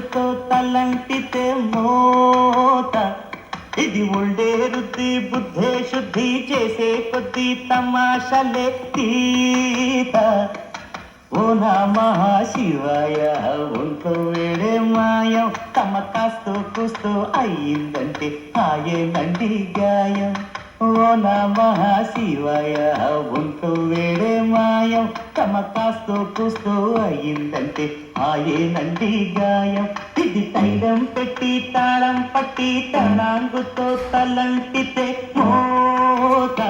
తణాంగుతో తలంటితే మోత ఇది ఒళ్ళే రుద్ది బుద్ధే శుద్ధి చేసే కొద్ది తమాషలే తీత ఓ నమః శివాయ ఒంట్లో వేడే మాయం తమ కాస్తో కూస్తో అయ్యిందంటే ఆయనండి గాయం ఓ నమః శివాయ ఒంట్లో వేడే మాయం తమ కాస్తో కూస్తో అయ్యిందంటే ఆయనండి గాయం ఇది తైలం పెట్టి తాళం పట్టి తణాంగుతో తలంటితే మోత